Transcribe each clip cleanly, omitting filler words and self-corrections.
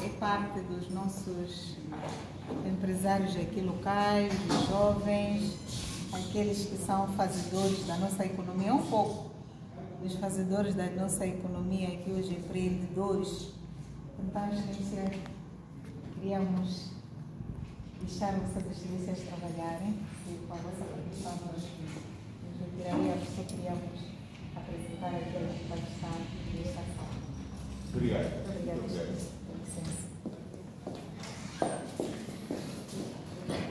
é parte dos nossos empresários aqui locais, os jovens, aqueles que são fazedores da nossa economia, um pouco dos fazedores da nossa economia aqui hoje, empreendedores. Então, queríamos deixar vossas excelências trabalharem e com a vossa permissão nós retiraríamos, só queríamos apresentar aquela que vai estar nesta sala. Obrigado. Obrigada, com licença.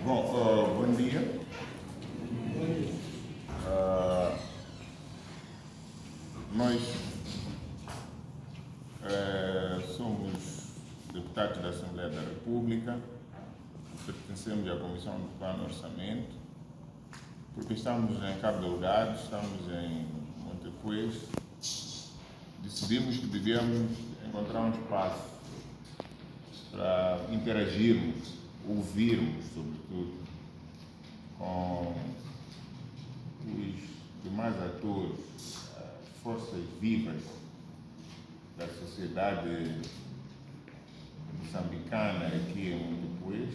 Bom, bom dia. Nós somos deputados da Assembleia da República, pertencemos à Comissão do Plano e Orçamento, porque estamos em Cabo Delgado, estamos em Montepuez, decidimos que devíamos encontrar um espaço para interagirmos, ouvirmos, sobretudo, com os demais atores, forças vivas da sociedade moçambicana aqui em Montepuez,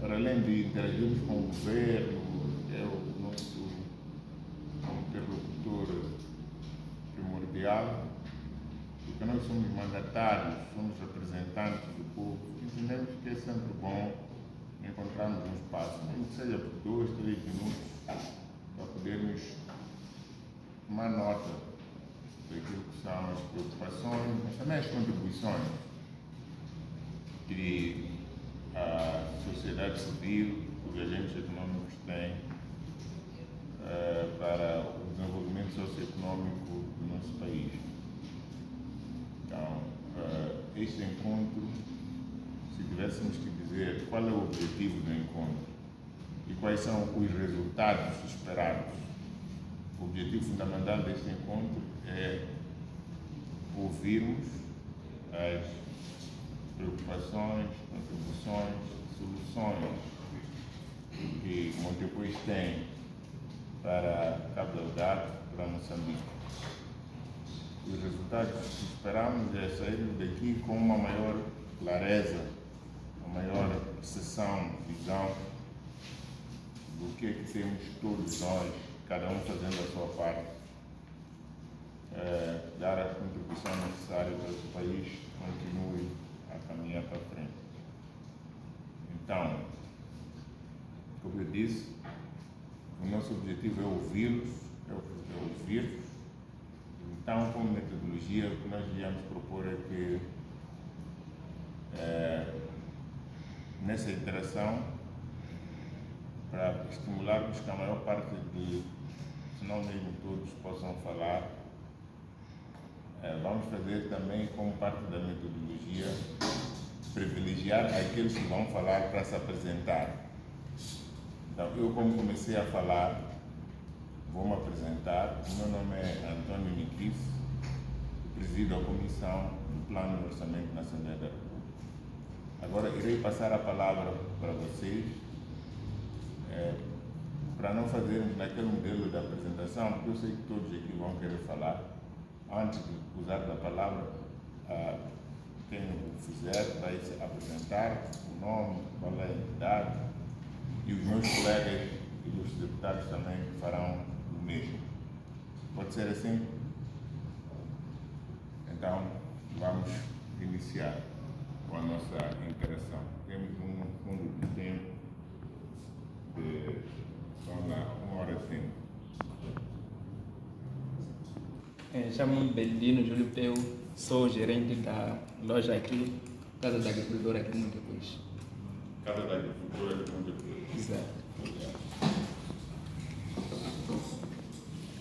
para além de interagirmos com o governo, é o nosso interlocutor primordial, porque nós somos mandatários, somos representantes do povo, entendemos que é sempre bom encontrarmos um espaço, nem que seja por 2, 3 minutos, para podermos tomar nota daquilo que são as preocupações, mas também as contribuições que a sociedade civil, os agentes econômicos têm para o desenvolvimento socioeconômico do nosso país. Então, este encontro, se tivéssemos que dizer qual é o objetivo do encontro e quais são os resultados esperados, o objetivo fundamental deste encontro é ouvirmos as preocupações, contribuições, soluções que Montepuez tem para Cabo Delgado, para Moçambique. Os resultados que esperamos é sair daqui com uma maior clareza, uma maior percepção, visão do que é que temos todos nós, cada um fazendo a sua parte, dar a contribuição necessária para que o país continue a caminhar para frente. Então, como eu disse, o nosso objetivo é ouvi-los, é ouvir. Então, como metodologia, o que nós viemos propor é que nessa interação, para estimularmos que a maior parte se não mesmo todos, possam falar, vamos fazer também, como parte da metodologia, privilegiar aqueles que vão falar para se apresentar. Então, eu, como comecei a falar, vou me apresentar. O meu nome é Antônio Niquis, presido a Comissão do Plano e Orçamento na Assembleia da República. Agora, irei passar a palavra para vocês, para não fazermos naquele modelo de apresentação, porque eu sei que todos aqui vão querer falar. Antes de usar a palavra, quem o fizer vai se apresentar, o nome, qual é a entidade, e os meus colegas e os deputados também farão o mesmo. Pode ser assim? Então, vamos iniciar com a nossa interação. Temos um fundo de tempo de, vamos lá, 1h05. Chamo-me Beldino Júlio Peu, sou gerente da loja aqui, Casa da Agricultura aqui no Montepuez. Casa da Agricultura aqui no Montepuez. Exato.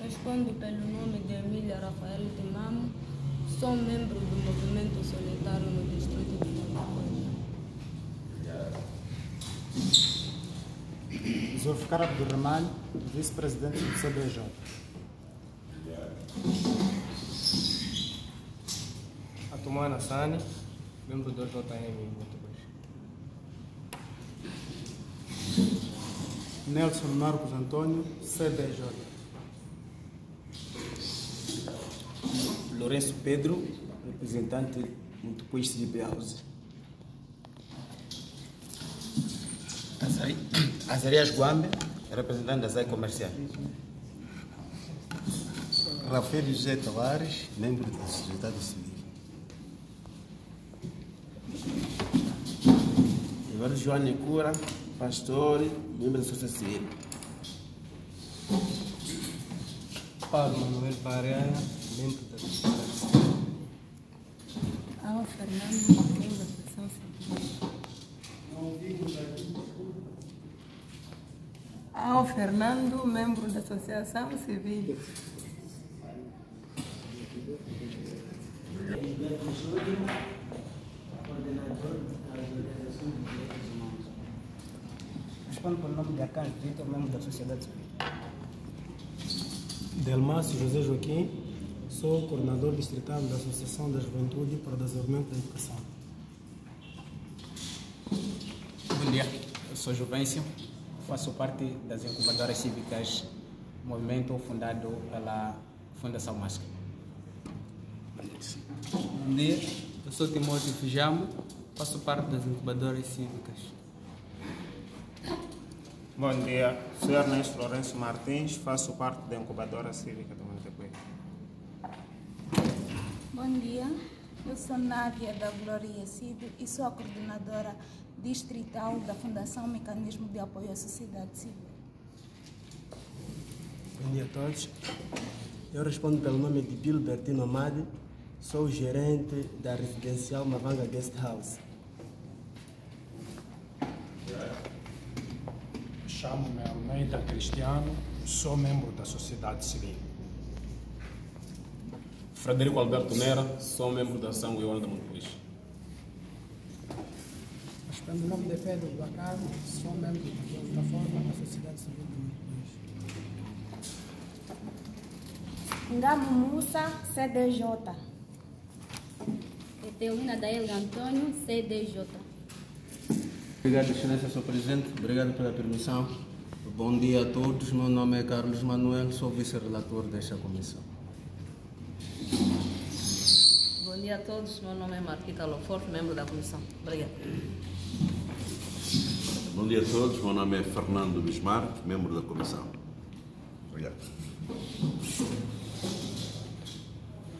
Respondo pelo nome de Emília Rafael de Mamo, sou membro do Movimento Solidário no Distrito de Montepuez. Zulficar Abdurrahman, vice-presidente do CBJ. Atumana Sani, membro do JM Montepuez. Nelson Marcos Antônio, CBJ. Lourenço Pedro, representante do país de House. Azarias Guambe, representante da SAI Comercial. Rafael José Tavares, membro da sociedade civil. Eduardo João Nicura, pastor, membro da sociedade civil. Paulo Manuel Barana, membro da sociedade civil. Ao Fernando, membro da Associação Civil. Ao Fernando, membro da Associação Civil. Respondo pelo nome de Arcanjo Vitor, membro da sociedade civil. Delmácio José Joaquim, sou coordenador distrital da Associação da Juventude para o Desenvolvimento da Educação. Bom dia, eu sou Juvencio, faço parte das incubadoras cívicas, movimento fundado pela Fundação Máscara. Bom dia, eu sou Timóteo Fijamo, faço parte das incubadoras cívicas. Bom dia, sou Ernesto Lourenço Martins, faço parte da incubadora cívica do Montepuez. Bom dia, eu sou Nádia da Glória Cido e sou a coordenadora distrital da Fundação Mecanismo de Apoio à Sociedade Civil. Bom dia a todos. Eu respondo pelo nome de Bilo Bertino Amade, sou o gerente da residencial Mavanga Guest House. Chamo-me Almeida Cristiano, sou membro da sociedade civil. Frederico Alberto Neira, sou membro da Ação Uiwana da Montepuez. Respondo o nome de Pedro Bacaro, sou membro da plataforma da sociedade civil do Montepuez. Ngamo Mussa, CDJ. Eteulina Dael Antônio, CDJ. Obrigado, Excelência, Sr. Presidente. Obrigado pela permissão. Bom dia a todos. Meu nome é Carlos Manuel, sou vice-relator desta comissão. Bom dia a todos. Meu nome é Marquita Loforte, membro da comissão. Obrigado. Bom dia a todos. Meu nome é Fernando Bismarck, membro da comissão. Obrigado.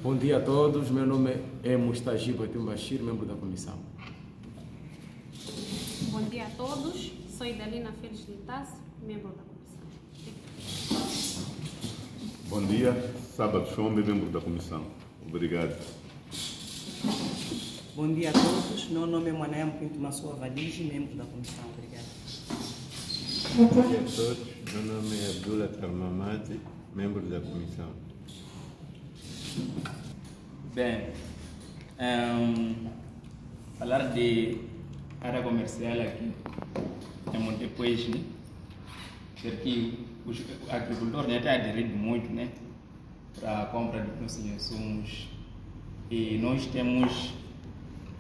Bom dia a todos. Meu nome é Mustajibo Bashir, membro da comissão. Bom dia a todos, sou Idalina Félix Litas, membro da comissão. Bom dia, Sábado Chombe, membro da comissão. Obrigado. Bom dia a todos, meu nome é Manaem Pinto Massoa Valige, membro da comissão. Obrigado. Bom dia a todos, meu nome é Abdullah Karmamati, membro da comissão. Bem, falar de área comercial aqui em Montepuez, né? Porque o agricultor tem aderido muito, né, para a compra de nossos insumos e nós temos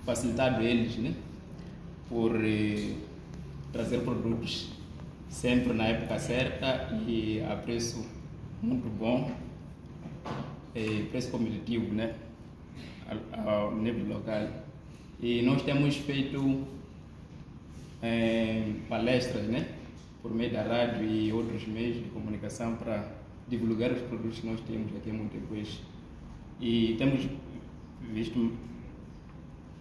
facilitado eles, né, por trazer produtos sempre na época certa e a preço muito bom, preço competitivo, né, ao nível local. E nós temos feito palestras, né, por meio da rádio e outros meios de comunicação para divulgar os produtos que nós temos aqui em Montepuez. E temos visto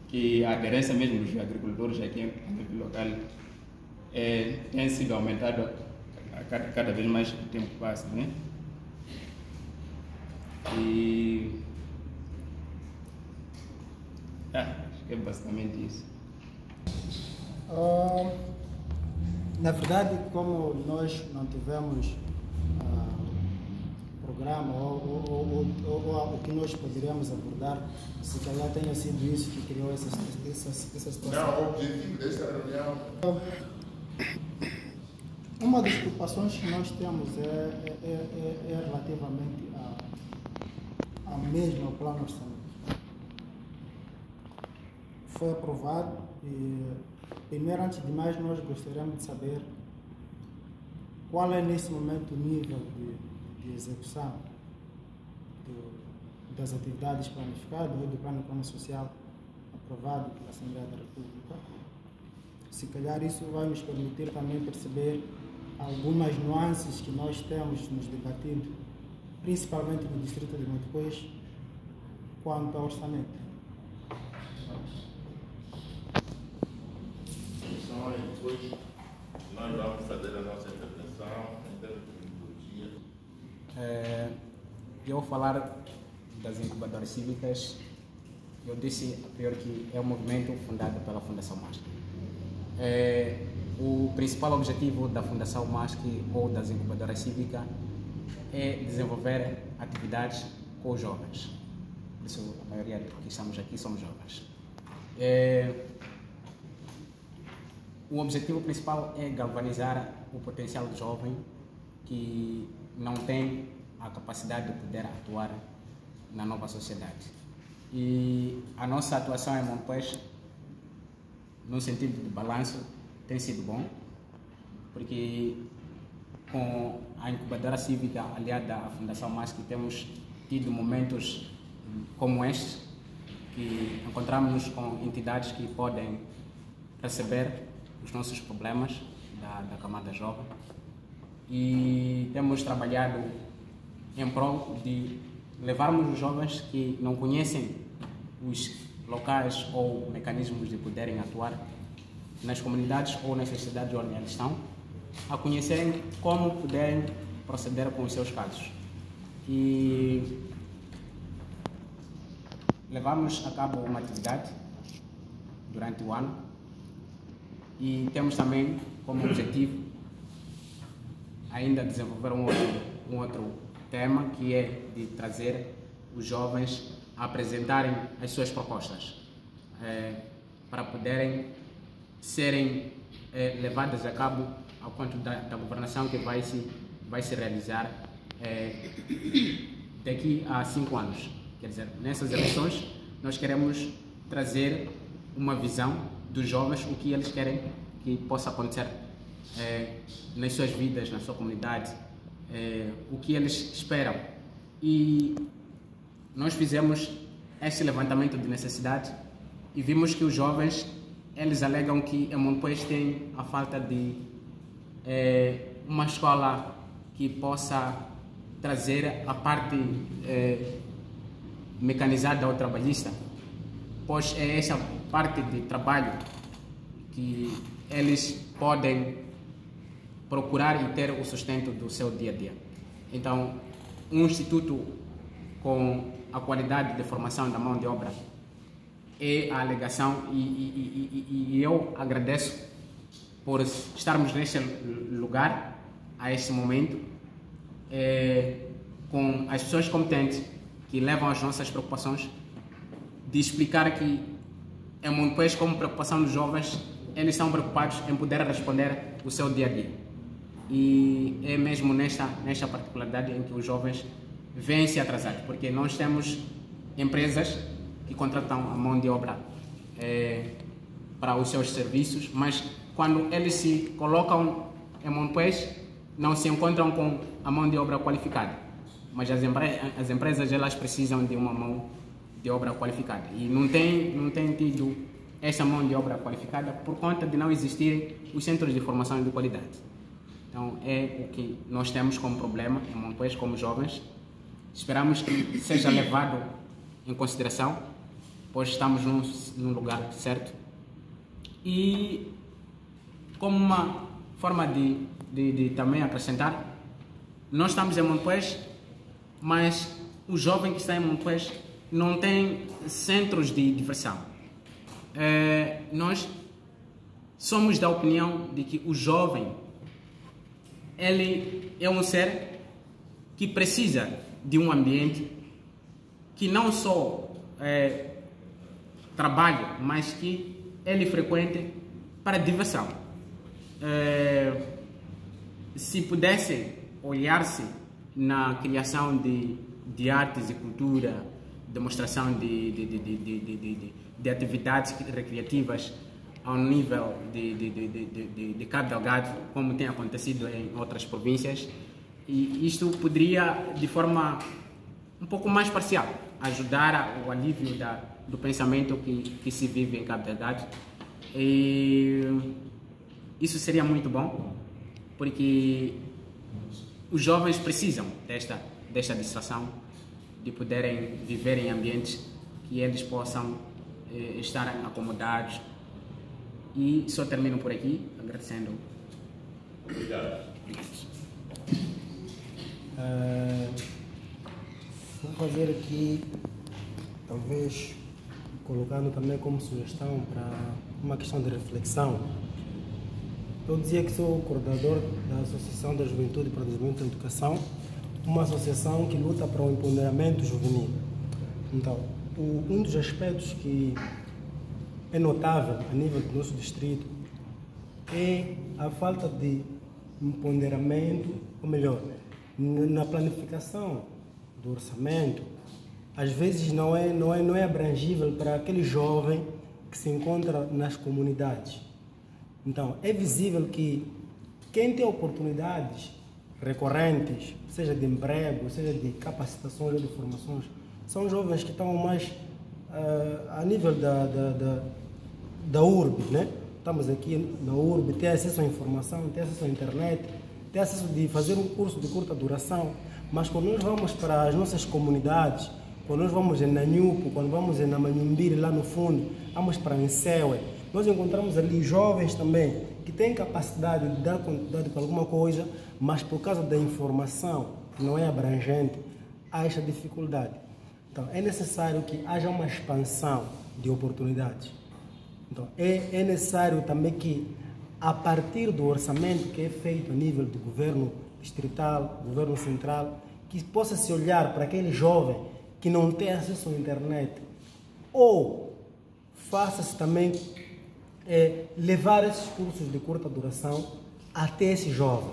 que a aderência mesmo dos agricultores aqui no nível local tem sido aumentada cada vez mais que o tempo passa, né? E acho que é basicamente isso. Na verdade, como nós não tivemos programa ou o que nós poderíamos abordar, se calhar tenha sido isso que criou essa situação. Não, o objetivo dessa reunião. Uma das preocupações que nós temos é relativamente ao mesmo plano orçamental. Foi aprovado e, primeiro, antes de mais, nós gostaríamos de saber qual é nesse momento o nível de execução das atividades planificadas e do plano social aprovado pela Assembleia da República. Se calhar isso vai nos permitir também perceber algumas nuances que nós temos nos debatido, principalmente no distrito de Montepuez, quanto ao orçamento. Depois nós vamos fazer a nossa intervenção em termos de metodologia. Eu vou falar das incubadoras cívicas. Eu disse a priori que é um movimento fundado pela Fundação MASC. O principal objetivo da Fundação MASC ou das incubadoras cívicas é desenvolver atividades com os jovens. Por isso, a maioria que estamos aqui somos jovens. O objetivo principal é galvanizar o potencial do jovem que não tem a capacidade de poder atuar na nova sociedade. E a nossa atuação em Montepuez, no sentido de balanço, tem sido bom, porque com a incubadora cívica aliada à Fundação MASC temos tido momentos como este, que encontramos com entidades que podem receber os nossos problemas da camada jovem, e temos trabalhado em prol de levarmos os jovens que não conhecem os locais ou mecanismos de poderem atuar nas comunidades ou nas sociedades onde eles estão, a conhecerem como poderem proceder com os seus casos. E levamos a cabo uma atividade durante o ano e temos também como objetivo ainda desenvolver um outro tema, que é de trazer os jovens a apresentarem as suas propostas para poderem serem levadas a cabo ao quanto da governação que vai se realizar daqui a 5 anos. Quer dizer, nessas eleições nós queremos trazer uma visão dos jovens, o que eles querem que possa acontecer nas suas vidas, na sua comunidade, o que eles esperam. E nós fizemos este levantamento de necessidade e vimos que os jovens, eles alegam que em Montepuez tem a falta de uma escola que possa trazer a parte mecanizada ou trabalhista, pois é essa parte de trabalho que eles podem procurar e ter o sustento do seu dia a dia. Então, um instituto com a qualidade de formação da mão de obra é a alegação, e eu agradeço por estarmos neste lugar, a este momento, com as pessoas competentes que levam as nossas preocupações, de explicar que em Montepuez, como preocupação dos jovens, eles estão preocupados em poder responder o seu dia a dia. E é mesmo nesta particularidade em que os jovens vêm-se atrasados, porque nós temos empresas que contratam a mão de obra para os seus serviços, mas quando eles se colocam em Montepuez, não se encontram com a mão de obra qualificada. Mas as empresas, elas precisam de uma mão de obra qualificada e não tem tido essa mão de obra qualificada por conta de não existirem os centros de formação de qualidade. Então é o que nós temos como problema em Montepuez, como jovens. Esperamos que seja levado em consideração, pois estamos num lugar certo. E como uma forma de também acrescentar, nós estamos em Montepuez, mas o jovem que está em Montepuez não tem centros de diversão. Nós somos da opinião de que o jovem, ele é um ser que precisa de um ambiente que não só trabalhe, mas que ele frequente para diversão. Se pudesse olhar-se na criação de artes e cultura, demonstração de atividades recreativas ao nível de Cabo Delgado, como tem acontecido em outras províncias, e isto poderia, de forma um pouco mais parcial, ajudar o alívio do pensamento que se vive em Cabo Delgado. E isso seria muito bom, porque os jovens precisam desta distração, de poderem viver em ambientes que eles possam estar acomodados. E só termino por aqui, agradecendo. Obrigado. Vou fazer aqui, talvez, colocando também como sugestão para uma questão de reflexão. Eu dizia que sou coordenador da Associação da Juventude para o Desenvolvimento da Educação, uma associação que luta para o empoderamento juvenil. Então, um dos aspectos que é notável a nível do nosso distrito é a falta de empoderamento, ou melhor, na planificação do orçamento, às vezes não é abrangível para aquele jovem que se encontra nas comunidades. Então, é visível que quem tem oportunidades recorrentes, seja de emprego, seja de capacitações ou de formações, são jovens que estão mais a nível da urbe, né? Estamos aqui na urbe, tem acesso à informação, tem acesso à internet, tem acesso de fazer um curso de curta duração, mas quando nós vamos para as nossas comunidades, quando nós vamos em Nanyupo, quando vamos em Namanhumbiri, lá no fundo, vamos para Nsewe, nós encontramos ali jovens também que têm capacidade de dar continuidade com alguma coisa, mas por causa da informação que não é abrangente, há esta dificuldade. Então, é necessário que haja uma expansão de oportunidades. Então, é necessário também que, a partir do orçamento que é feito a nível do governo distrital, governo central, que possa se olhar para aquele jovem que não tem acesso à internet, ou faça-se também levar esses cursos de curta duração até esse jovem.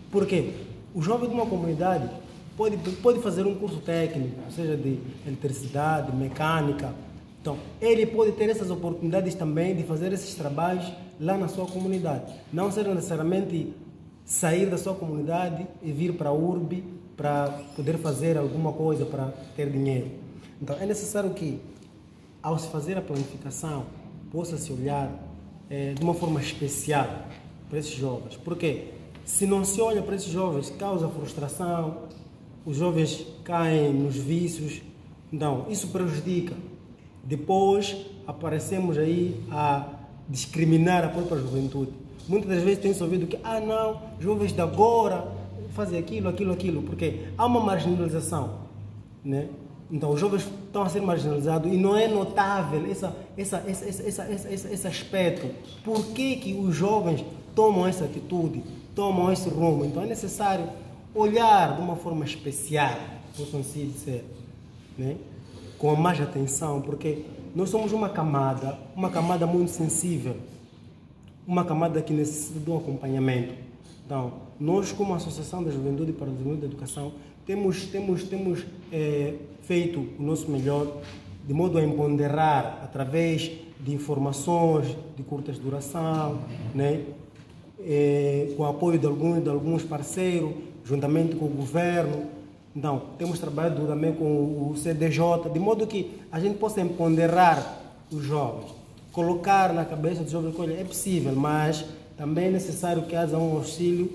Porque o jovem de uma comunidade pode fazer um curso técnico, seja de eletricidade, mecânica. Então, ele pode ter essas oportunidades também de fazer esses trabalhos lá na sua comunidade. Não ser necessariamente sair da sua comunidade e vir para a urbe para poder fazer alguma coisa, para ter dinheiro. Então, é necessário que, ao se fazer a planificação, possa-se olhar de uma forma especial para esses jovens. Porque se não se olha para esses jovens, causa frustração, os jovens caem nos vícios, então isso prejudica. Depois aparecemos aí a discriminar a própria juventude. Muitas das vezes tem-se ouvido que, não, jovens de agora fazem aquilo, porque há uma marginalização, né? Então, os jovens estão a ser marginalizados e não é notável esse aspecto. Por que os jovens tomam essa atitude, tomam esse rumo? Então, é necessário olhar de uma forma especial, posso assim dizer, né? Com mais atenção, porque nós somos uma camada muito sensível, uma camada que necessita de um acompanhamento. Então, nós, como Associação da Juventude para o Desenvolvimento da Educação, temos feito o nosso melhor de modo a empoderar através de informações de curta duração, né? Com o apoio de alguns parceiros, juntamente com o governo. Então, temos trabalhado também com o CDJ, de modo que a gente possa empoderar os jovens, colocar na cabeça dos jovens que, olha, é possível, mas também é necessário que haja um auxílio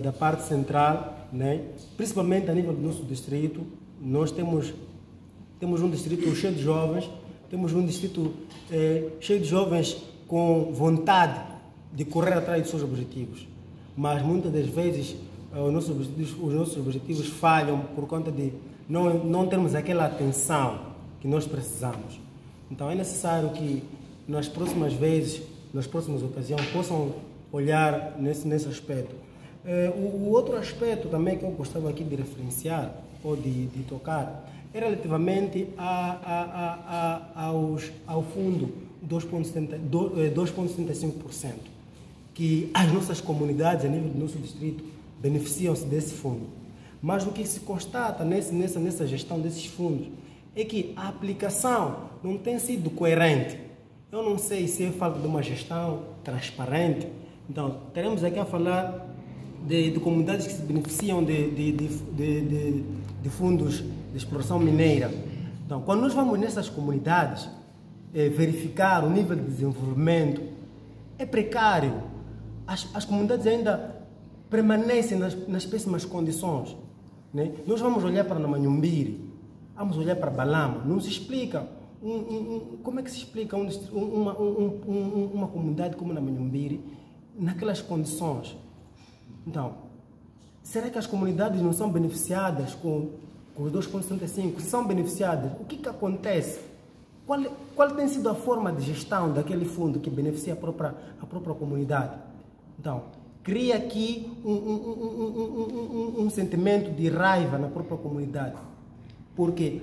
da parte central, né? Principalmente a nível do nosso distrito. Nós temos um distrito cheio de jovens, temos um distrito cheio de jovens com vontade de correr atrás dos seus objetivos, mas muitas das vezes os nossos objetivos falham por conta de não termos aquela atenção que nós precisamos. Então é necessário que nas próximas vezes, nas próximas ocasiões, possam olhar nesse aspecto. O outro aspecto também que eu gostava aqui de referenciar ou de tocar é relativamente ao fundo 2,75%, que as nossas comunidades a nível do nosso distrito beneficiam-se desse fundo. Mas o que se constata nessa gestão desses fundos é que a aplicação não tem sido coerente. Eu não sei se é falta de uma gestão transparente. Então, teremos aqui a falar de comunidades que se beneficiam de de fundos de exploração mineira. Então, quando nós vamos nessas comunidades, verificar o nível de desenvolvimento é precário. As comunidades ainda permanecem nas péssimas condições, né? Nós vamos olhar para Namanhumbiri, vamos olhar para Balama, não se explica como é que se explica uma comunidade como Namanhumbiri naquelas condições. Então, será que as comunidades não são beneficiadas com os 2,65? Se são beneficiadas, o que acontece? Qual tem sido a forma de gestão daquele fundo que beneficia a própria comunidade? Então, cria aqui um sentimento de raiva na própria comunidade, porque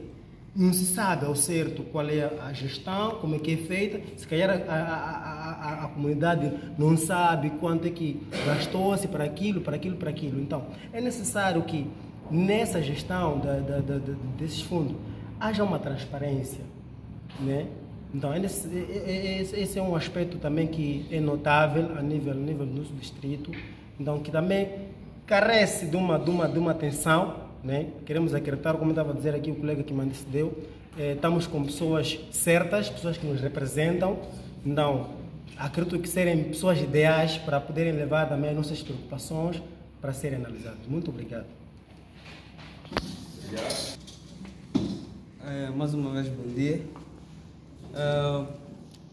não se sabe ao certo qual é a gestão, como é que é feita. Se calhar a comunidade não sabe quanto é que gastou-se para aquilo. Então, é necessário que nessa gestão desses fundos haja uma transparência, né? Então, esse é um aspecto também que é notável a nível do nosso distrito, então, que também carece de uma atenção, né? Queremos acreditar, como estava a dizer aqui o colega que me antecedeu, estamos com pessoas certas, pessoas que nos representam, então, acredito que serem pessoas ideais para poderem levar também as nossas preocupações para serem analisadas. Muito obrigado. Mais uma vez, bom dia.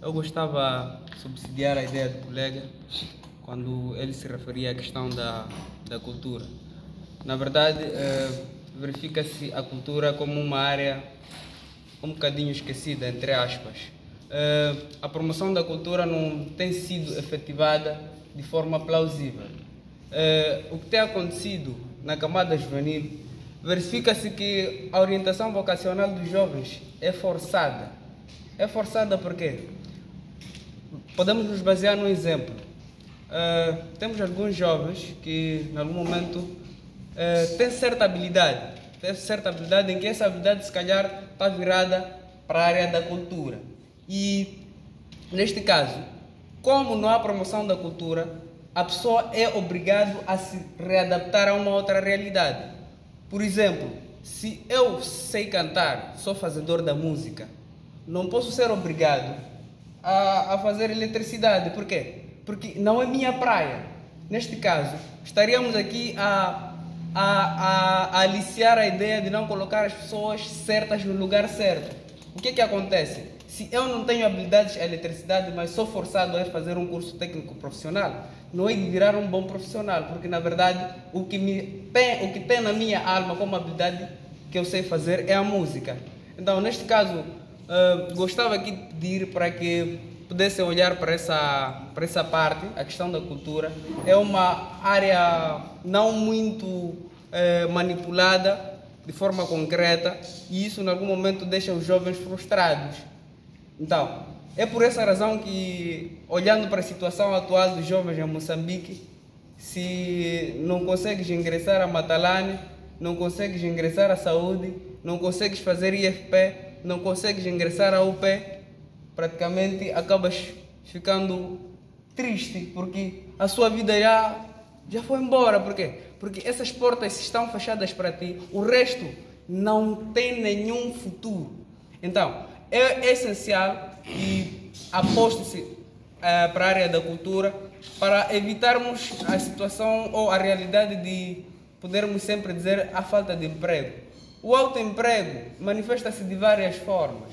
Eu gostava de subsidiar a ideia do colega quando ele se referia à questão da cultura. Na verdade, verifica-se a cultura como uma área um bocadinho esquecida, entre aspas. A promoção da cultura não tem sido efetivada de forma plausível. O que tem acontecido na camada juvenil, verifica-se que a orientação vocacional dos jovens é forçada. É forçada por quê? Podemos nos basear num exemplo. Temos alguns jovens que, em algum momento, têm certa habilidade em que essa habilidade, se calhar, está virada para a área da cultura. E, neste caso, como não há promoção da cultura, a pessoa é obrigada a se readaptar a uma outra realidade. Por exemplo, se eu sei cantar, sou fazedor da música, não posso ser obrigado a fazer eletricidade. Por quê? Porque não é minha praia. Neste caso, estaríamos aqui a aliciar a ideia de não colocar as pessoas certas no lugar certo. O que acontece? Se eu não tenho habilidades à eletricidade, mas sou forçado a fazer um curso técnico profissional, não é de virar um bom profissional, porque na verdade o que tem na minha alma como habilidade que eu sei fazer é a música. Então, neste caso, gostava aqui de ir para que pudessem olhar para essa parte. A questão da cultura é uma área não muito manipulada de forma concreta, e isso em algum momento deixa os jovens frustrados. Então, é por essa razão que, olhando para a situação atual dos jovens em Moçambique, se não consegues ingressar a Matalane, não consegues ingressar a Saúde, não consegues fazer IFP, não consegues ingressar a UP, praticamente acabas ficando triste, porque a sua vida já foi embora. Por quê? Porque essas portas estão fechadas para ti, o resto não tem nenhum futuro. Então, é essencial que aposte-se para a área da cultura para evitarmos a situação ou a realidade de podermos sempre dizer a falta de emprego. O autoemprego manifesta-se de várias formas.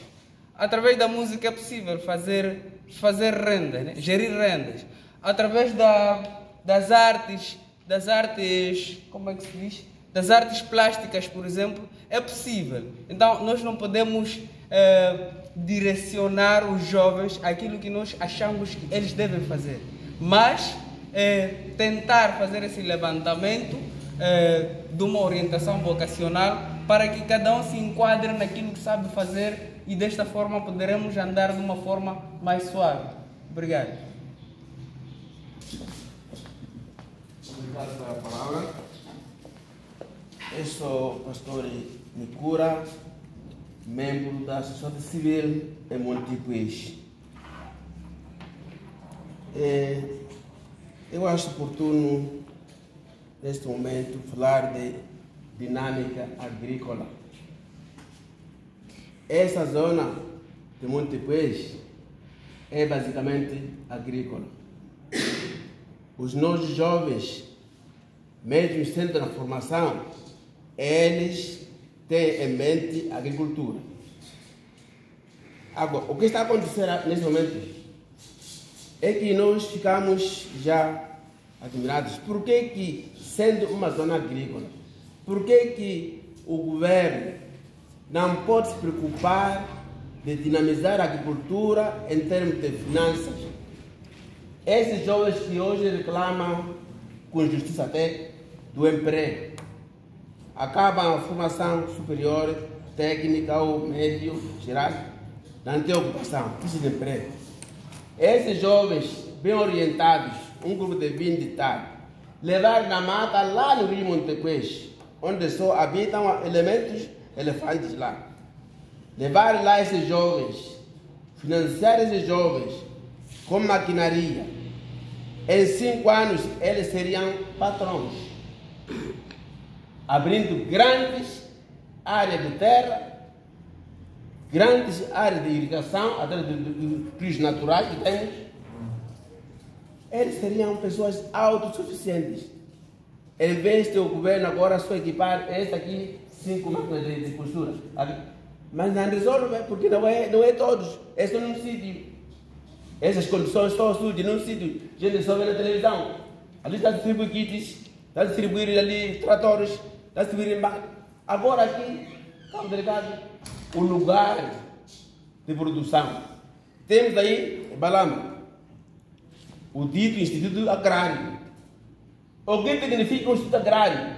Através da música é possível fazer renda, né? Gerir rendas. Através das artes, como é que se diz? Das artes plásticas, por exemplo, é possível. Então, nós não podemos direcionar os jovens àquilo que nós achamos que eles devem fazer, mas tentar fazer esse levantamento de uma orientação vocacional para que cada um se enquadre naquilo que sabe fazer, e desta forma poderemos andar de uma forma mais suave. Obrigado. Obrigado pela palavra. Eu sou o pastor Nicura, membro da sociedade civil em Montipuez. Eu acho oportuno, neste momento, falar de dinâmica agrícola. Essa zona de Montepuez é basicamente agrícola. Os nossos jovens, mesmo sendo na formação, eles têm em mente a agricultura. Agora, o que está acontecendo nesse momento é que nós ficamos já admirados. Por que, sendo uma zona agrícola, por que o governo não pode se preocupar de dinamizar a agricultura em termos de finanças? Esses jovens que hoje reclamam, com justiça até, do emprego, acabam a formação superior, técnica ou médio, geral, não tem ocupação, precisa de emprego. Esses jovens, bem orientados, um grupo de 20 e tal, levaram na mata lá no Rio Montepuez, onde só habitam elefantes lá. Levaram lá esses jovens, financiar esses jovens com maquinaria. Em 5 anos, eles seriam patrões, abrindo grandes áreas de terra, grandes áreas de irrigação, através dos rios naturais que temos. Eles seriam pessoas autossuficientes. Em vez de o governo agora só equipar esta aqui, 5 máquinas de costura. Mas não resolve, porque não é todos. É só num sítio. Essas condições estão sujas num sítio. A gente só vê na televisão. Ali está a distribuir kits, está a distribuir ali tratores, está a distribuir máquinas. Agora aqui, Cabo Delegado, o lugar de produção. Temos aí, Balama, o dito Instituto Agrário. O que significa um Instituto Agrário?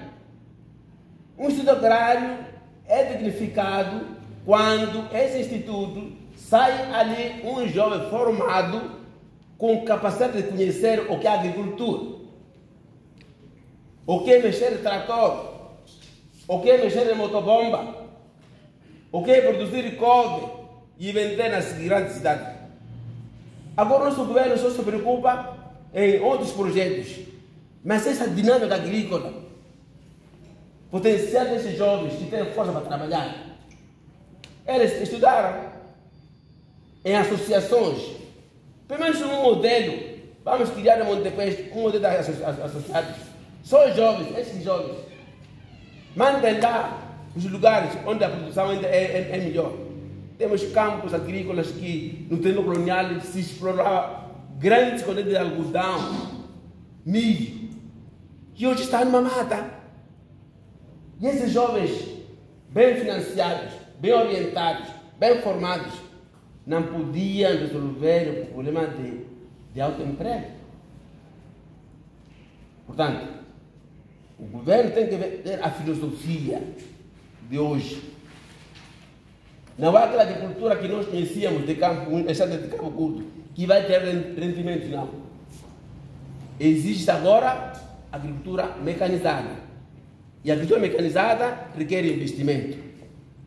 Um Instituto Agrário é dignificado quando esse instituto sai ali um jovem formado com capacidade de conhecer o que é agricultura, o que é mexer em trator, o que é mexer em motobomba, o que é produzir cobre e vender nas grandes cidades. Agora o nosso governo só se preocupa em outros projetos, mas essa dinâmica agrícola, potencial desses jovens que têm força para trabalhar, eles estudaram em associações, pelo menos um modelo. Vamos criar em Montepuez um modelo associado. Só os jovens, esses jovens, mandem lá os lugares onde a produção ainda é melhor. Temos campos agrícolas que no tempo colonial se explorava grandes quantidades de algodão, milho, e hoje está numa mata. E esses jovens, bem financiados, bem orientados, bem formados, não podiam resolver o problema de autoemprego. Portanto, o governo tem que ter a filosofia de hoje. Não é aquela agricultura que nós conhecíamos de campo, exceto de campo curto, que vai ter rendimento, não. Existe agora agricultura mecanizada. E a agricultura mecanizada requer investimento.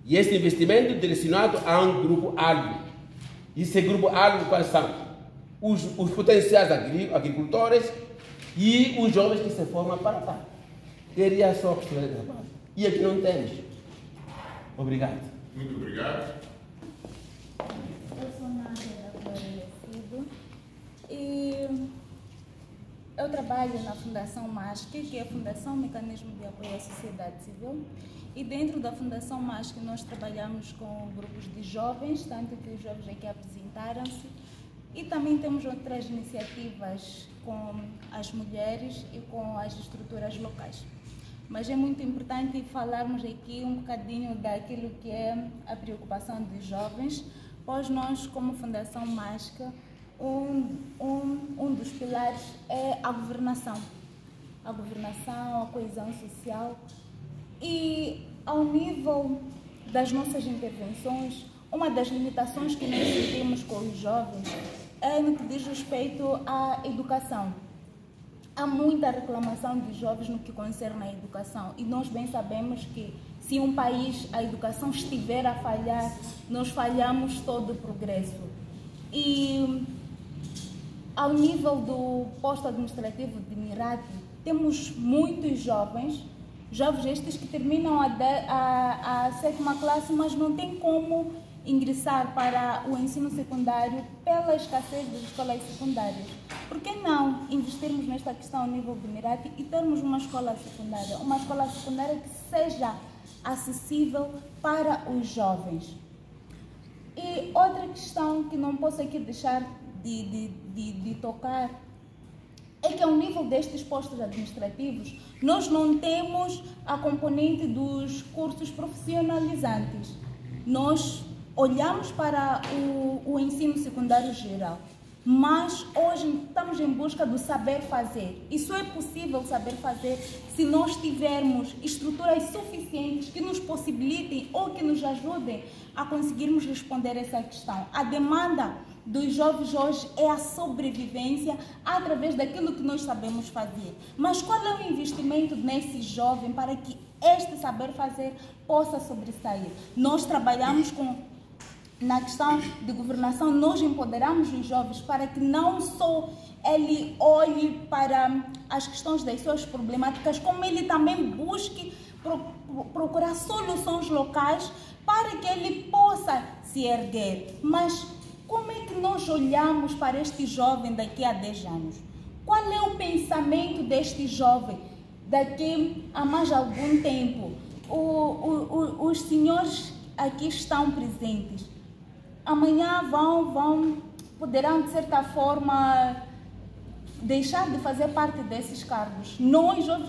E esse investimento é direcionado a um grupo-alvo. E esse grupo-alvo quais são? Os potenciais agricultores e os jovens que se formam para tal. Queria só falar dessa parte. E aqui não temos. Obrigado. Muito obrigado. Eu sou Nádia da Glória Cido e eu trabalho na Fundação MASC, que é a Fundação Mecanismo de Apoio à Sociedade Civil. E dentro da Fundação MASC nós trabalhamos com grupos de jovens, tanto que os jovens aqui apresentaram-se, e também temos outras iniciativas com as mulheres e com as estruturas locais. Mas é muito importante falarmos aqui um bocadinho daquilo que é a preocupação dos jovens, pois nós, como Fundação MASC, um dos pilares é a governação, a coesão social. E ao nível das nossas intervenções, uma das limitações que nós sentimos com os jovens é no que diz respeito à educação. Há muita reclamação dos jovens no que concerne à educação e nós bem sabemos que se um país, a educação estiver a falhar, nós falhamos todo o progresso. E ao nível do posto administrativo de Mirate, temos muitos jovens Jovens estes que terminam a 7ª classe, mas não têm como ingressar para o ensino secundário pela escassez das escolas secundárias. Por que não investirmos nesta questão a nível do Mirati e termos uma escola secundária que seja acessível para os jovens? E outra questão que não posso aqui deixar de tocar é que ao nível destes postos administrativos nós não temos a componente dos cursos profissionalizantes. Nós olhamos para o ensino secundário geral, mas hoje estamos em busca do saber fazer. Isso é possível saber fazer se nós tivermos estruturas suficientes que nos possibilitem ou que nos ajudem a conseguirmos responder essa questão. A demanda dos jovens hoje é a sobrevivência através daquilo que nós sabemos fazer. Mas qual é o investimento nesse jovem para que este saber fazer possa sobressair? Nós trabalhamos na questão de governação, nós empoderamos os jovens para que não só ele olhe para as questões das suas problemáticas, como ele também busque procurar soluções locais para que ele possa se erguer. Mas como é que nós olhamos para este jovem daqui a 10 anos? Qual é o pensamento deste jovem daqui a mais algum tempo? Os senhores aqui estão presentes. Amanhã poderão, de certa forma, deixar de fazer parte desses cargos. Nós, jovens,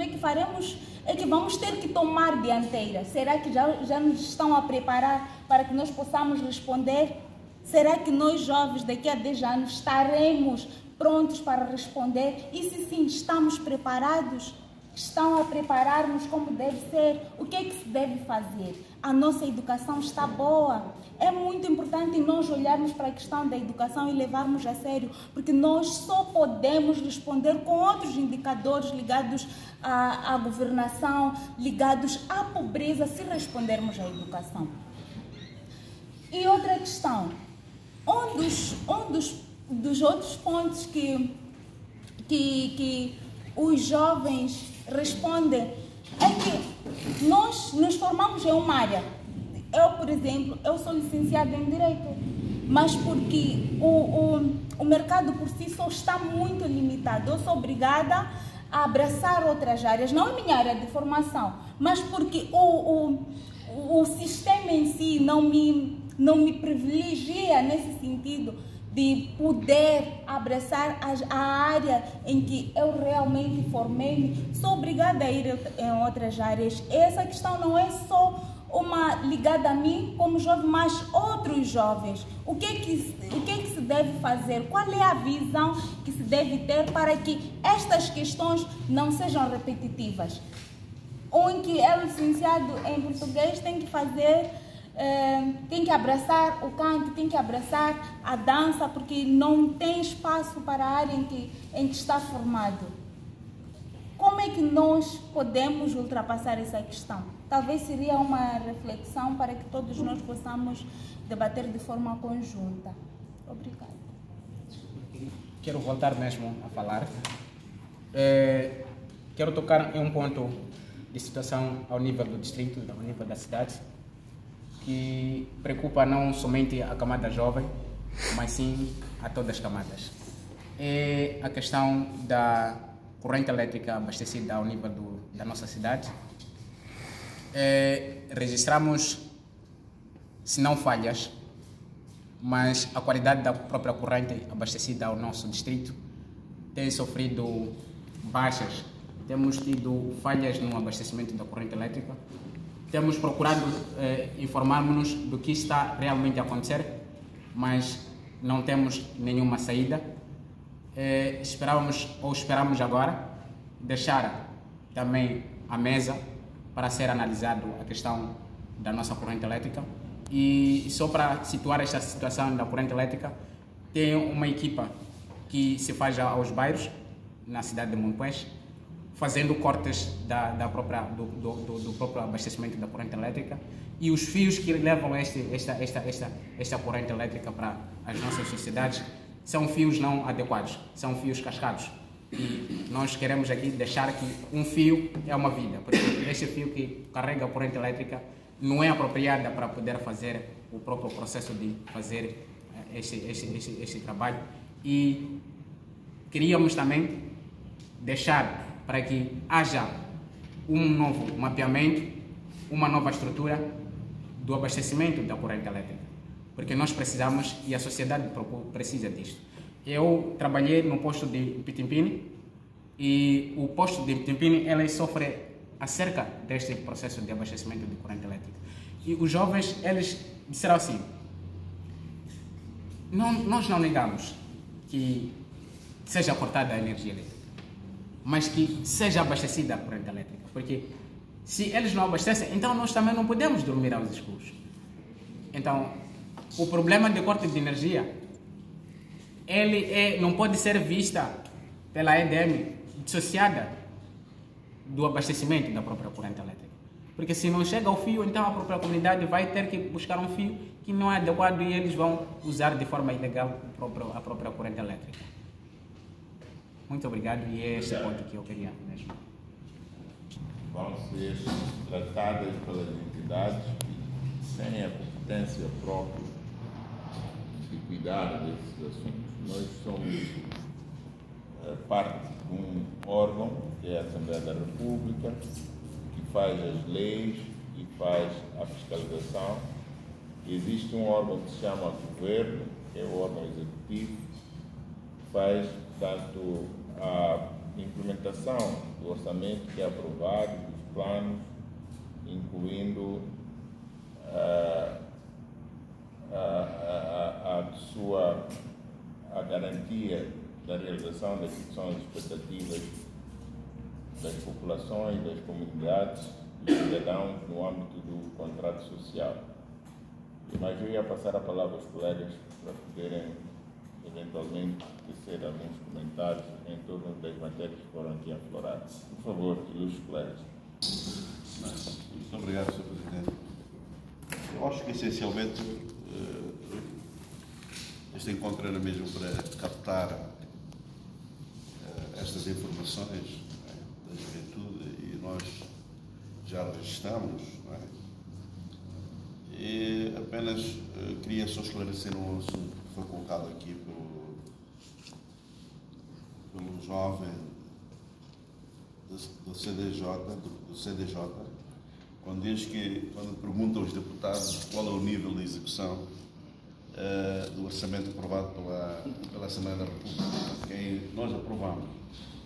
é que vamos ter que tomar dianteira. Será que já nos estão a preparar para que nós possamos responder? Será que nós, jovens, daqui a 10 anos, estaremos prontos para responder? E se sim, estamos preparados? Estão a preparar-nos como deve ser? O que é que se deve fazer? A nossa educação está boa? É muito importante nós olharmos para a questão da educação e levarmos a sério, porque nós só podemos responder com outros indicadores ligados à governação, ligados à pobreza, se respondermos à educação. E outra questão, um dos outros pontos que os jovens respondem é que nós nos formamos em uma área. Eu, por exemplo, eu sou licenciada em Direito, mas porque o mercado por si só está muito limitado. Eu sou obrigada a abraçar outras áreas, não é minha área de formação, mas porque o sistema em si não me privilegia nesse sentido de poder abraçar a área em que eu realmente formei-me. Sou obrigada a ir em outras áreas. Essa questão não é só uma ligada a mim como jovem, mas outros jovens. O que é que se deve fazer? Qual é a visão que se deve ter para que estas questões não sejam repetitivas? Um que é licenciado em português tem que fazer, tem que abraçar o canto, tem que abraçar a dança, porque não tem espaço para a área em que está formado. Como é que nós podemos ultrapassar essa questão? Talvez seria uma reflexão para que todos nós possamos debater de forma conjunta. Obrigada. Quero voltar mesmo a falar. Quero tocar em um ponto de situação ao nível do distrito, ao nível da cidade, que preocupa não somente a camada jovem, mas sim a todas as camadas. É a questão da corrente elétrica abastecida ao nível da nossa cidade. Registramos, se não falhas, mas a qualidade da própria corrente abastecida ao nosso distrito tem sofrido baixas. Temos tido falhas no abastecimento da corrente elétrica. Temos procurado informar-nos do que está realmente a acontecer, mas não temos nenhuma saída. Esperamos agora deixar também a mesa para ser analisado a questão da nossa corrente elétrica. E só para situar esta situação da corrente elétrica, tem uma equipa que se faz aos bairros, na cidade de Montepuez, fazendo cortes do próprio abastecimento da corrente elétrica, e os fios que levam esta corrente elétrica para as nossas sociedades são fios não adequados, são fios cascados. E nós queremos aqui deixar que um fio é uma vida, porque este fio que carrega a corrente elétrica não é apropriada para poder fazer o próprio processo de fazer este trabalho. E queríamos também deixar para que haja um novo mapeamento, uma nova estrutura do abastecimento da corrente elétrica, porque nós precisamos e a sociedade precisa disto. Eu trabalhei no posto de Pitimpini e o posto de Pitimpini ele sofre acerca deste processo de abastecimento de corrente elétrica. E os jovens, eles disseram assim, nós não negamos que seja cortada a energia elétrica, mas que seja abastecida a corrente elétrica, porque se eles não abastecem, então nós também não podemos dormir aos escuros. Então, o problema de corte de energia não pode ser vista pela EDM dissociada do abastecimento da própria corrente elétrica. Porque se não chega ao fio, então a própria comunidade vai ter que buscar um fio que não é adequado e eles vão usar de forma ilegal a própria corrente elétrica. Muito obrigado e é esse ponto que eu queria mesmo. Vão ser tratadas pelas entidades que têm a competência própria de cuidar desses assuntos. Nós somos parte de um órgão, que é a Assembleia da República, que faz as leis e faz a fiscalização. Existe um órgão que se chama Governo, que é o órgão executivo, que faz, portanto, a implementação do orçamento que é aprovado, dos planos, incluindo a garantia da realização daquilo que são as expectativas das populações, das comunidades, dos cidadãos no âmbito do contrato social. Mas eu ia passar a palavra aos colegas para poderem eventualmente tecer alguns comentários em torno das matérias que foram aqui afloradas. Por favor, ilustres colegas. Muito obrigado, Sr. Presidente. Eu acho que essencialmente este encontro era mesmo para captar estas informações da juventude e nós já registramos. Não é? E apenas queria só esclarecer um assunto que foi colocado aqui pelo jovem do CDJ, quando diz que, quando perguntam aos deputados qual é o nível de execução do orçamento aprovado pela Assembleia da República, que nós aprovamos.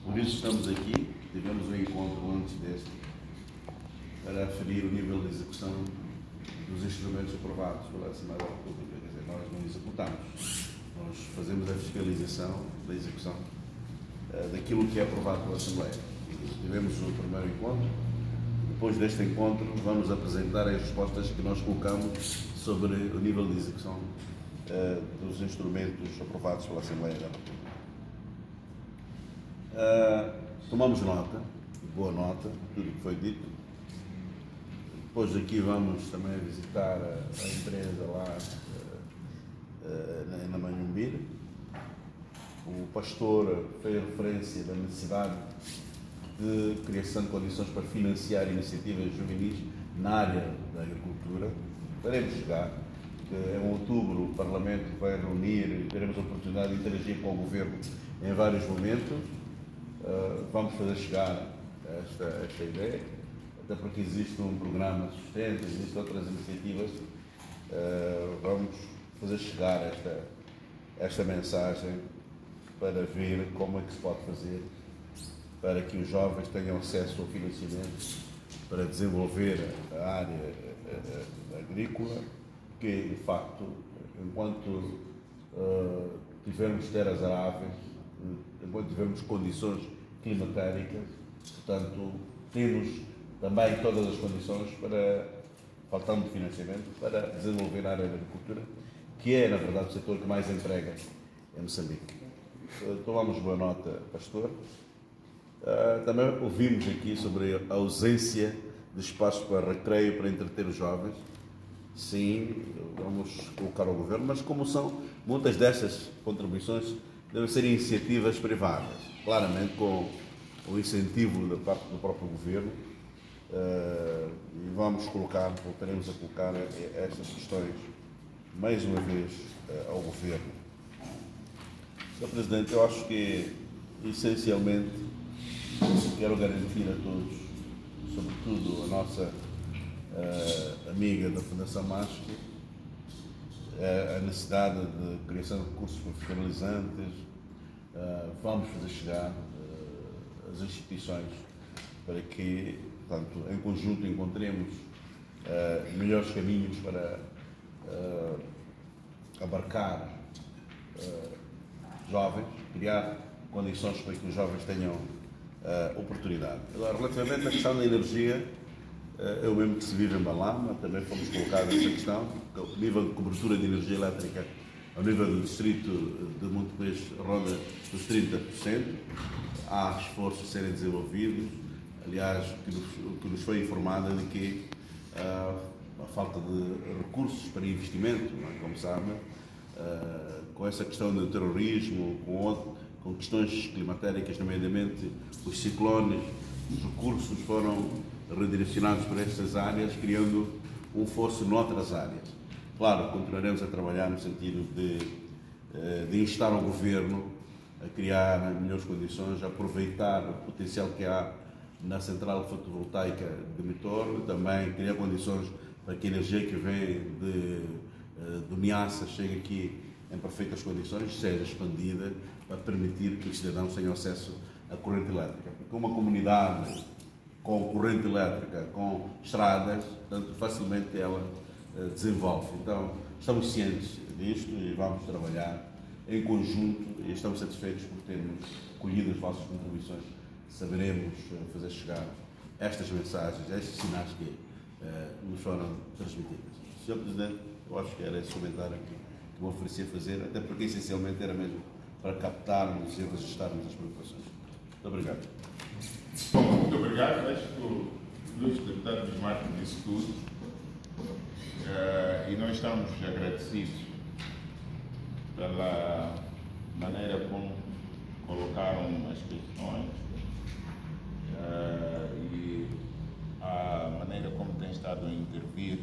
Por isso estamos aqui, tivemos um encontro antes deste, para aferir o nível de execução dos instrumentos aprovados pela Assembleia da República. Quer dizer, nós não executamos, nós fazemos a fiscalização da execução daquilo que é aprovado pela Assembleia. Tivemos o primeiro encontro, depois deste encontro vamos apresentar as respostas que nós colocamos sobre o nível de execução dos instrumentos aprovados pela Assembleia da República. Tomamos nota, boa nota, de tudo o que foi dito. Depois aqui vamos também visitar a empresa lá na Manhumbira. O pastor fez referência da necessidade de criação de condições para financiar iniciativas juvenis na área da agricultura. Faremos chegar, que em outubro o Parlamento vai reunir e teremos a oportunidade de interagir com o Governo em vários momentos. Vamos fazer chegar esta ideia, até porque existe um programa de sustento, existem outras iniciativas. Vamos fazer chegar esta mensagem para ver como é que se pode fazer para que os jovens tenham acesso ao financiamento para desenvolver a área agrícola, que de facto, enquanto tivermos terras aráveis, enquanto tivermos condições climatéricas, portanto, temos também todas as condições para, faltando de financiamento, para desenvolver a área da agricultura, que é, na verdade, o setor que mais emprega em Moçambique. Tomamos boa nota, pastor. Também ouvimos aqui sobre a ausência de espaço para recreio, para entreter os jovens. Sim, vamos colocar ao governo, mas como são muitas dessas contribuições devem ser iniciativas privadas, claramente com o incentivo da parte do próprio governo, e voltaremos a colocar estas questões mais uma vez ao governo. Sr. Presidente, eu acho que essencialmente quero garantir a todos, sobretudo a nossa amiga da Fundação MASC, a necessidade de criação de cursos profissionalizantes. Vamos fazer chegar às instituições para que, portanto, em conjunto encontremos melhores caminhos para abarcar jovens, criar condições para que os jovens tenham oportunidade. Agora, relativamente à questão da energia, eu mesmo que se vive em Balama, também fomos colocados essa questão, porque o nível de cobertura de energia elétrica ao nível do distrito de Montepuez ronda dos 30%. Há esforços a serem desenvolvidos. Aliás, o que nos foi informado é de que a falta de recursos para investimento, não é? Como sabem, com essa questão do terrorismo, com questões climatéricas, nomeadamente os ciclones, os recursos foram redirecionados para estas áreas, criando um fosso noutras áreas. Claro, continuaremos a trabalhar no sentido de instar o Governo a criar melhores condições, a aproveitar o potencial que há na central fotovoltaica de Mitorno, também criar condições para que a energia que vem do Niassa chegue aqui em perfeitas condições, seja expandida para permitir que os cidadãos tenham acesso à corrente elétrica. Porque uma comunidade com corrente elétrica, com estradas, portanto, facilmente ela desenvolve. Então, estamos cientes disto e vamos trabalhar em conjunto e estamos satisfeitos por termos colhido as vossas contribuições. Saberemos fazer chegar estas mensagens, estes sinais que nos foram transmitidos. Sr. Presidente, eu acho que era esse comentário que me oferecia fazer, até porque essencialmente era mesmo para captarmos e registarmos as preocupações. Muito obrigado. Bom, muito obrigado. Acho que o ilustre deputado Bismarck disse tudo. E nós estamos agradecidos pela maneira como colocaram as questões e a maneira como tem estado a intervir,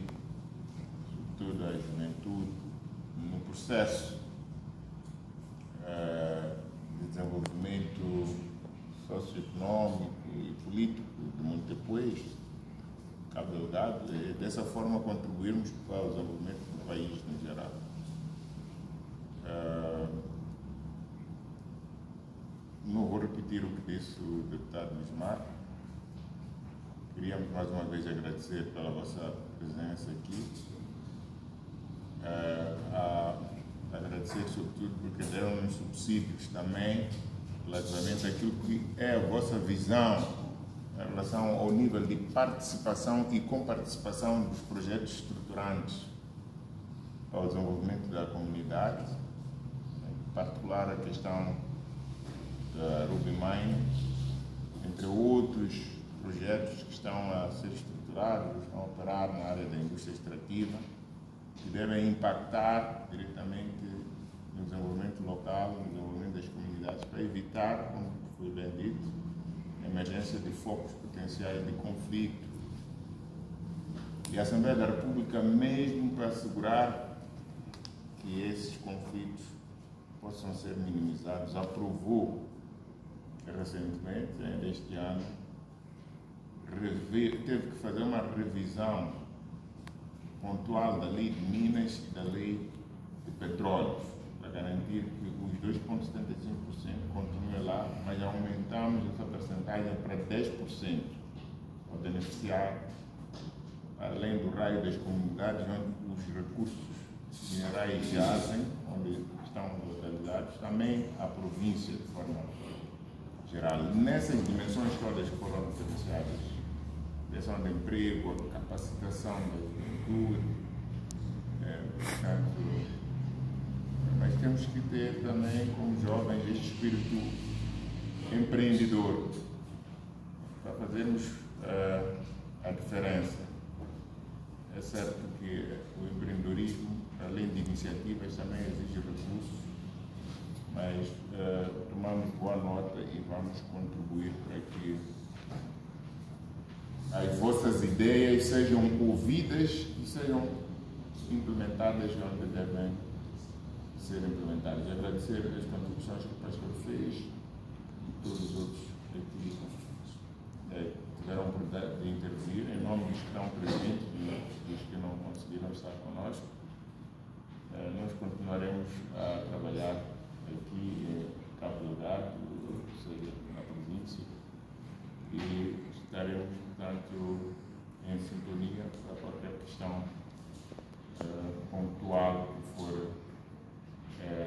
sobretudo a juventude, no processo de desenvolvimento socioeconômico e político de Montepuez, Cabo Delgado, e dessa forma contribuirmos para o desenvolvimento do país no geral. Não vou repetir o que disse o deputado Bismarck. Queríamos mais uma vez agradecer pela vossa presença aqui. Agradecer sobretudo porque deram-nos subsídios também relativamente àquilo que é a vossa visão em relação ao nível de participação e comparticipação dos projetos estruturantes ao desenvolvimento da comunidade, em particular a questão da Ruby Mine, entre outros projetos que estão a ser estruturados, estão a operar na área da indústria extrativa, que devem impactar diretamente no desenvolvimento local, no desenvolvimento das comunidades, para evitar, como foi bem dito, a emergência de focos potenciais de conflito. E a Assembleia da República, mesmo para assegurar que esses conflitos possam ser minimizados, aprovou recentemente, ainda este ano, teve que fazer uma revisão pontual da lei de Minas e da lei de petróleo, para garantir que os 2,75% continuem lá, mas aumentamos essa percentagem para 10%, para beneficiar, além do raio das comunidades onde os recursos minerais jazem, onde estão localizados, também a província de forma geral. Nessas dimensões todas que foram referenciadas, criação de emprego, a capacitação da juventude, portanto, mas temos que ter também, como jovens, este espírito empreendedor para fazermos a diferença. É certo que o empreendedorismo, além de iniciativas, também exige recursos mas tomamos boa nota e vamos contribuir para que as vossas ideias sejam ouvidas e sejam implementadas onde devem ser implementadas. Agradecer as contribuições que o pastor fez e todos os outros aqui tiveram a oportunidade de intervir em nome dos que estão presentes e dos que não conseguiram estar conosco. Nós continuaremos a trabalhar aqui em Cabo Delgado, seja na província, e estaremos, portanto, em sintonia para qualquer questão pontual que for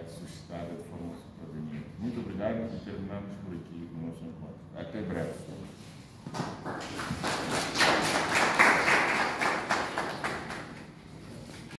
suscitada de forma superveniente. Muito obrigado e terminamos por aqui o nosso encontro. Até breve.